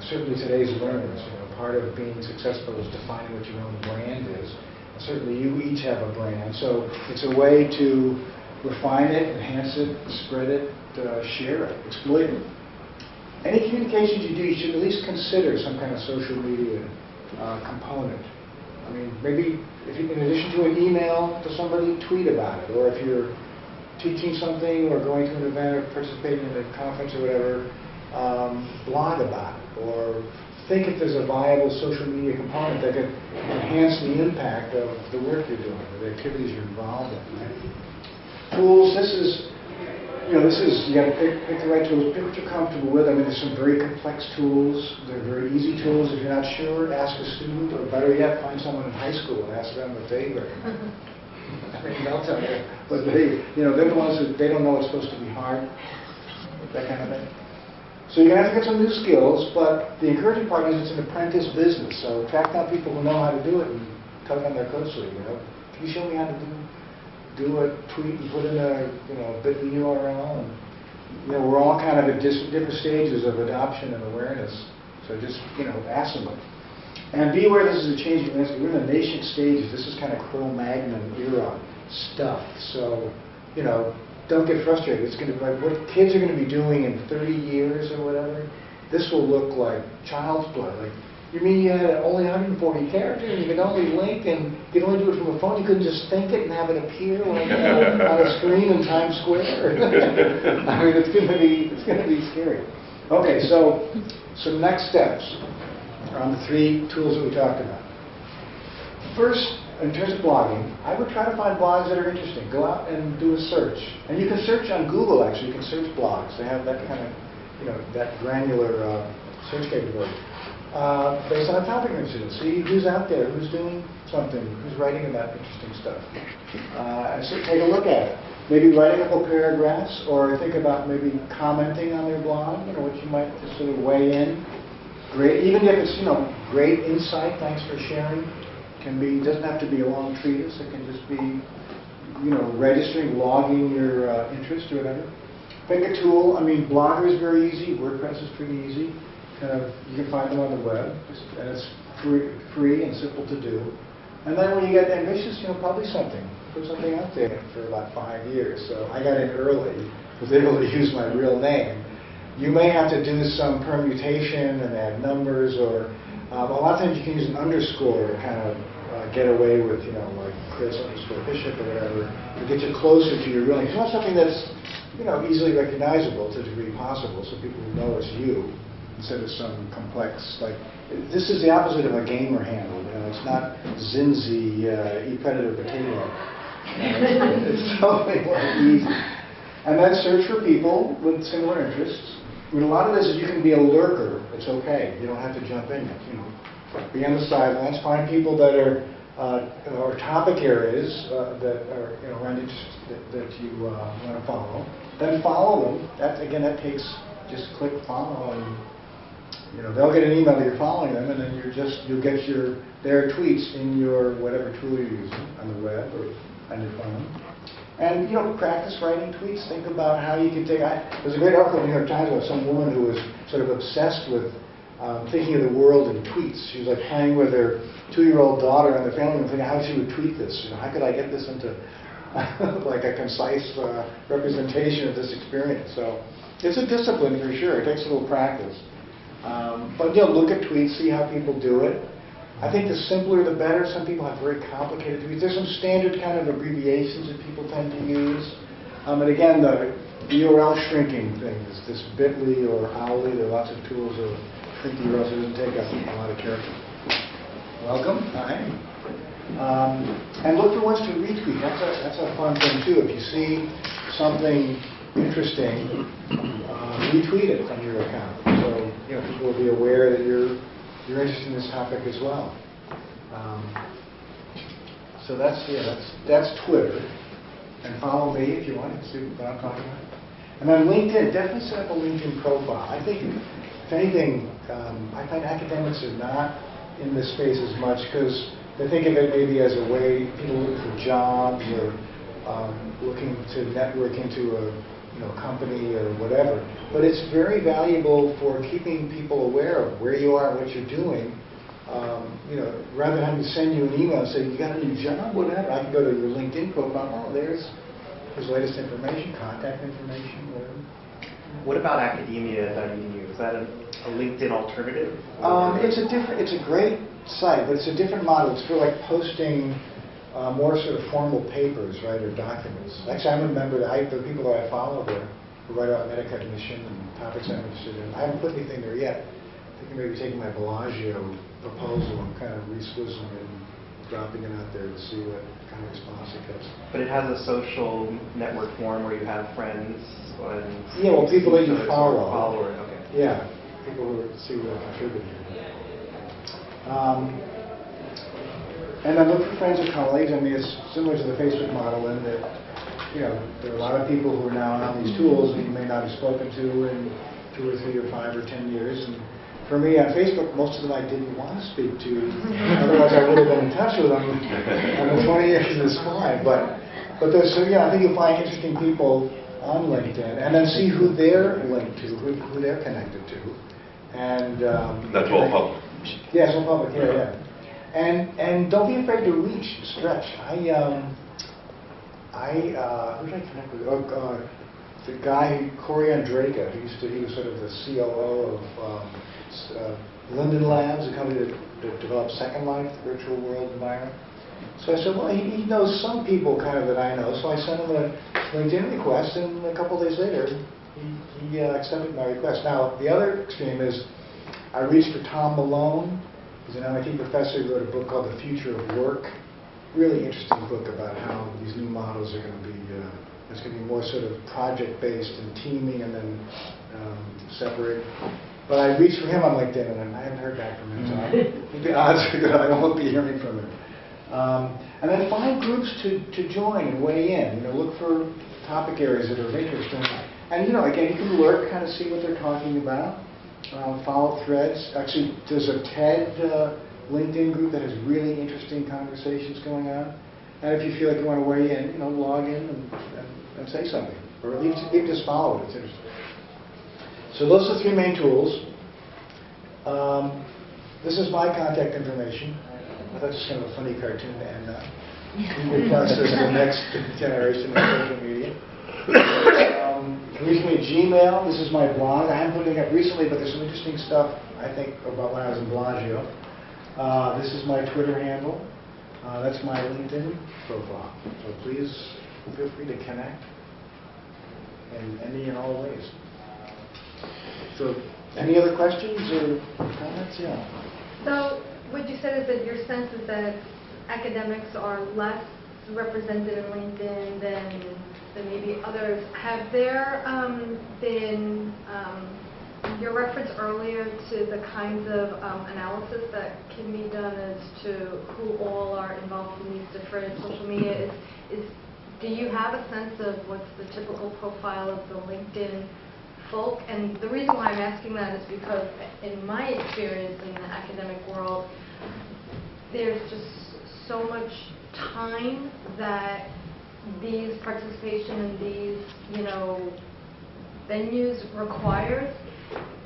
Certainly today's learners, part of being successful is defining what your own brand is. And certainly you each have a brand. So it's a way to refine it, enhance it, spread it, share it, exploit it. Any communications you do, you should at least consider some kind of social media component. I mean, maybe if you, in addition to an email to somebody, tweet about it. Or if you're teaching something or going to an event or participating in a conference or whatever, blog about it. Or think if there's a viable social media component that could enhance the impact of the work you're doing, or the activities you're involved in. Right? Tools, you got to pick the right tools, pick what you're comfortable with. I mean, there's some very complex tools. They're very easy tools. If you're not sure, ask a student, or better yet, find someone in high school and ask them what they recommend. I mean, they'll tell you. But they're the ones that they don't know it's supposed to be hard, that kind of thing. So you're going to have to get some new skills, but the encouraging part is it's an apprentice business. So track down people who know how to do it and tug on their coat sleeve. Can you show me how to do a tweet and put in a bit.ly URL, and we're all kind of at different stages of adoption and awareness. So just ask somebody. And be aware this is a changing landscape. We're in the nascent stages. This is kind of Cro-Magnon era stuff. So don't get frustrated. It's going to be like what kids are going to be doing in 30 years or whatever. This will look like child's play. Like, you mean you had only 140 characters and you could only link and you could only do it from a phone? You couldn't just think it and have it appear like on a screen in Times Square? I mean, it's going to be scary. Okay, so some next steps on the 3 tools that we talked about. First, in terms of blogging, I would try to find blogs that are interesting. Go out and do a search. And you can search on Google, actually. You can search blogs. They have that kind of, that granular search capability. Based on a topic you're interested in. See who's out there, who's doing something, who's writing about interesting stuff. And so take a look at it. Maybe write a couple paragraphs, or think about maybe commenting on their blog, what you might just sort of weigh in. Great, even if it's, great insight, thanks for sharing. Doesn't have to be a long treatise. It can just be, registering, logging your interest or whatever. Pick a tool. I mean, Blogger is very easy. WordPress is pretty easy. You can find them on the web, and it's free and simple to do. And then when you get ambitious, publish something. Put something out there for about 5 years. So I got in early, was able to use my real name. You may have to do some permutation and add numbers, or a lot of times you can use an underscore to kind of get away with, like Chris underscore Bishop or whatever, to get you closer to your real name. You want something that's, easily recognizable to the degree possible, so people will know it's you, instead of some complex, like, this is the opposite of a gamer handle. It's not Zinzi, eat predator potato. It's totally easy. And then search for people with similar interests. I mean, a lot of this is you can be a lurker. It's okay. You don't have to jump in. Be on the sidelines. Find people that are or topic areas that are around interest that you want to follow. Then follow them. That takes just click follow, and they'll get an email that you're following them, and then you'll get their tweets in your whatever tool you're using on the web or on your phone. And practice writing tweets. Think about how you can take. There's a great article in the New York Times about some woman who was sort of obsessed with thinking of the world in tweets. She was like playing with her 2-year-old daughter and the family and thinking how she would tweet this. How could I get this into like a concise representation of this experience? So it's a discipline for sure. It takes a little practice. But look at tweets, see how people do it. I think the simpler the better. Some people have very complicated tweets. There's some standard kind of abbreviations that people tend to use. And again, the URL shrinking thing, this bit.ly or owly, there are lots of tools to shrink the URL so it doesn't take up a lot of character. Welcome. Hi. And look for ones to retweet. That's a fun thing too. If you see something interesting, retweet it on your account. So people will be aware that you're interested in this topic as well. So that's Twitter. And follow me if you want to see what I'm talking about. And then LinkedIn, definitely set up a LinkedIn profile. I think, if anything, I find academics are not in this space as much because they think of it maybe as a way people look for jobs or looking to network into a company or whatever. But it's very valuable for keeping people aware of where you are and what you're doing. Rather than having to send you an email and say, you got a new job, whatever, I can go to your LinkedIn profile. Oh, there's his latest information, contact information, whatever. What about academia.edu? Is that a LinkedIn alternative? It's a great site, but it's a different model. It's for like posting more sort of formal papers, right, or documents. Actually, I'm a member, the people that I follow there who write about metacognition and topics I'm interested in. I haven't put anything there yet. I think maybe taking my Bellagio proposal and kind of re-swizzling it and dropping it out there to see what kind of response it gets. But it has a social network form where you have friends and people that you follow. Followers, okay. Yeah, people who see what are contributing. And then look for friends or colleagues. I mean, it's similar to the Facebook model in that, there are a lot of people who are now on these tools that you may not have spoken to in 2 or 3 or 5 or 10 years. And for me, on Facebook, most of them I didn't want to speak to. Otherwise, I would have been in touch with them. And the 20 years is fine. But there's, I think you'll find interesting people on LinkedIn, and then see who they're linked to, who they're connected to. And that's all public. Yeah, it's all public. Yeah. And don't be afraid to reach, stretch. Who did I connect with? The guy, Corian Draka, he was sort of the COO of Linden Labs, a company that developed Second Life, the virtual world environment. So I said, well, he knows some people kind of that I know, so I sent him a LinkedIn request, and a couple days later, he accepted my request. Now, the other extreme is I reached for Tom Malone. He's an MIT professor who wrote a book called The Future of Work. Really interesting book about how these new models are going to be, it's going to be more sort of project-based and teaming and then separate. But I reached for him on LinkedIn, and I haven't heard back from him. So the odds are good I won't be hearing from him. And then find groups to join and weigh in. Look for topic areas that are of interest. And again, you can lurk, kind of see what they're talking about. Follow threads. Actually, there's a TED LinkedIn group that has really interesting conversations going on. And if you feel like you want to weigh in, log in and say something. Or at least just follow it. It's interesting. So those are the 3 main tools. This is my contact information. I thought this was kind of a funny cartoon to end on. Google Plus is the next generation of social media. Reach me at Gmail. This is my blog. I haven't put it up recently, but there's some interesting stuff, I think, about when I was in Bellagio. This is my Twitter handle. That's my LinkedIn profile. So please feel free to connect in any and all ways. So any other questions or comments? Yeah. So what you said is that your sense is that academics are less represented in LinkedIn than maybe others. Have there been your reference earlier to the kinds of analysis that can be done as to who all are involved in these different social media? Do you have a sense of what's the typical profile of the LinkedIn folk? And the reason why I'm asking that is because in my experience in the academic world, there's just so much time that these participation in these, venues requires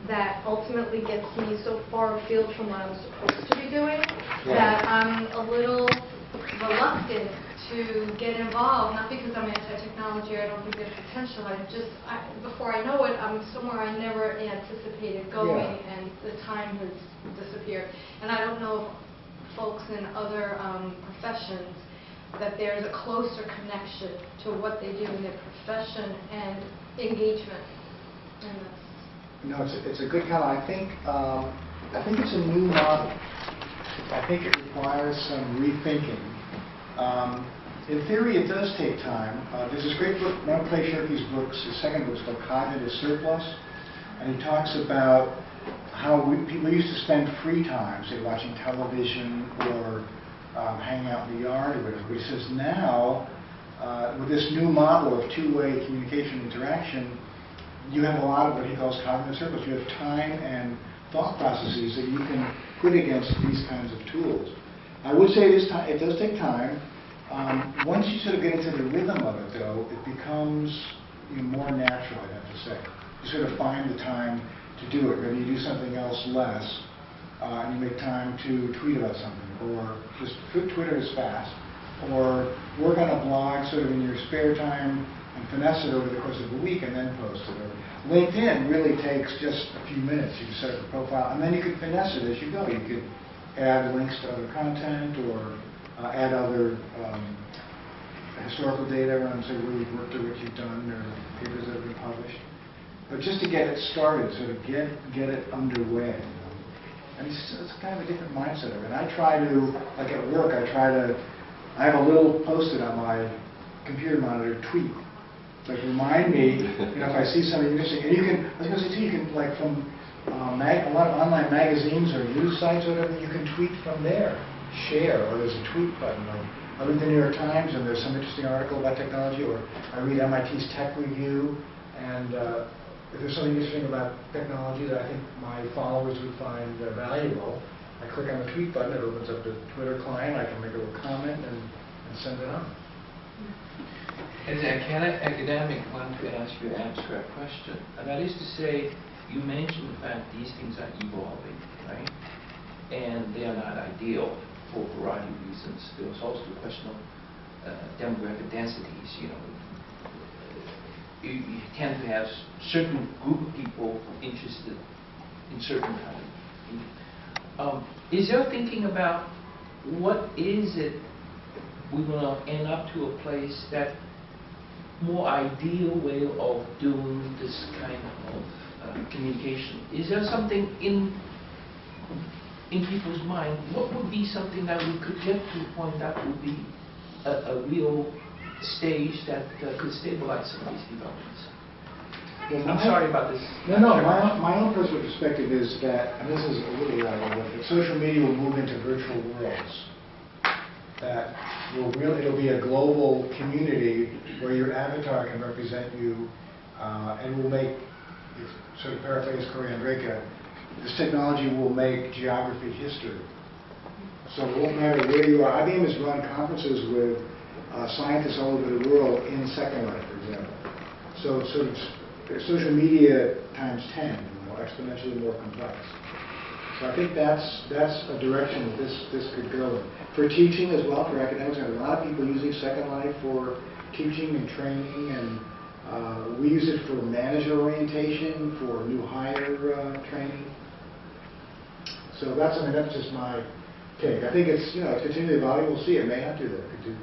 that ultimately gets me so far afield from what I'm supposed to be doing that I'm a little reluctant to get involved, not because I'm anti-technology or I don't think there's potential. Before I know it, I'm somewhere I never anticipated going, and the time has disappeared. And I don't know if folks in other professions that there's a closer connection to what they do in their profession and engagement. And that's No, it's a good comment. I think it's a new model. I think it requires some rethinking. In theory, it does take time. There's this great book, one of Clay Shirky's books, his second book is called Cognitive Surplus, and he talks about how people used to spend free time, say watching television or hanging out in the yard or whatever. But he says now, with this new model of two-way communication interaction, you have a lot of what he calls cognitive surplus. You have time and thought processes that you can put against these kinds of tools. I would say it does take time. Once you sort of get into the rhythm of it, though, it becomes more natural, I have to say. You sort of find the time to do it. Maybe you do something else less, and you make time to tweet about something, or just Twitter is fast, or work on a blog sort of in your spare time and finesse it over the course of a week and then post it. Or LinkedIn really takes just a few minutes. You can set up a profile, and then you can finesse it as you go. You could add links to other content or add other historical data around, say, where you've worked or what you've done or papers that have been published. But just to get it started, sort of get it underway. And it's kind of a different mindset of it. And I try to, like at work, I have a little post-it on my computer monitor, tweet. Like remind me, if I see something interesting. And you can, I was going to say too, you can, like from a lot of online magazines or news sites or whatever, you can tweet from there. Share, or there's a tweet button. Like I read the New York Times and there's some interesting article about technology, or I read MIT's Tech Review, and if there's something interesting about technology that I think my followers would find valuable, I click on the tweet button, it opens up the Twitter client, I can make a little comment and send it on. As an academic, I want to ask you an abstract question, and that is to say, you mentioned the fact these things are evolving, right? And they are not ideal for a variety of reasons. There was also the question of demographic densities. You tend to have certain group of people interested in certain kind of. Is your thinking about what is it we're going to end up to a place that more ideal way of doing this kind of communication? Is there something in people's mind? What would be something that we could get to a point that would be a real stage that could stabilize some of these developments? Well, I'm sorry about this. No. My own personal perspective is that, and this is a little ironic, that social media will move into virtual worlds. That it'll be a global community where your avatar can represent you, and will make, sort of paraphrase Corey Andreka, this technology will make geography history. So it won't matter where you are. IBM has run conferences with scientists all over the world in Second Life, for example. So sort of social media times 10, exponentially more complex. So I think that's a direction that this could go in. For teaching as well, for academics, there are a lot of people using Second Life for teaching and training, and we use it for manager orientation, for new hire training. So that's just my Okay, I think it's, it's continually evolving. We'll see. It may not do that. Could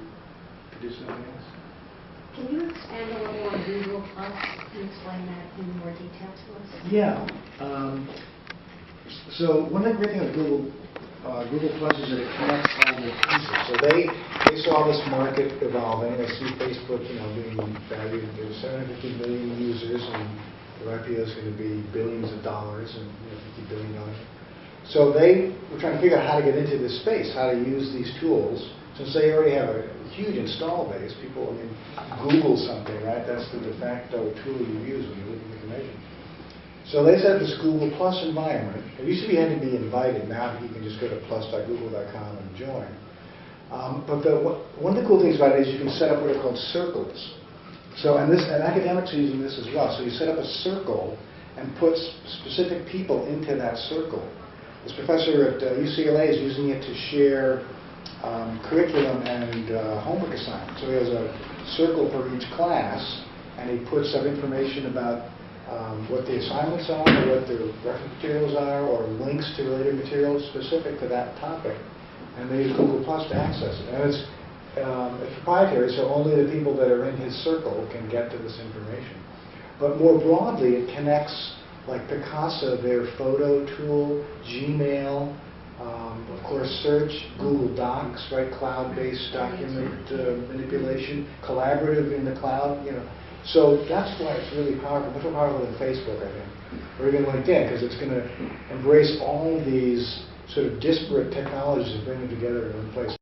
do something else. Can you expand a little on Google Plus and explain that in more detail to us? Yeah. So one of the great things with Google Plus is that it connects all the pieces. So they saw this market evolving. They see Facebook, being valued at 750 million users, and their IPO is going to be billions of dollars and $50 billion. So they were trying to figure out how to get into this space, how to use these tools. Since they already have a huge install base, people, Google something, right? That's the de facto tool you use when you're looking at information. So they set up this Google Plus environment. It used to be you had to be invited. Now you can just go to plus.google.com and join. But one of the cool things about it is you can set up what are called circles. So, and academics are using this as well. So you set up a circle and put specific people into that circle. This professor at UCLA is using it to share curriculum and homework assignments. So he has a circle for each class, and he puts some information about what the assignments are, or what the reference materials are, or links to related materials specific to that topic. And they use Google Plus to access it. And it's proprietary, so only the people that are in his circle can get to this information. But more broadly, it connects, like Picasa, their photo tool, Gmail, of course, search, Google Docs, right, cloud-based document manipulation, collaborative in the cloud, So that's why it's really powerful, much more powerful than Facebook, I think, or even LinkedIn, because it's going to embrace all these sort of disparate technologies and bring them together in one place.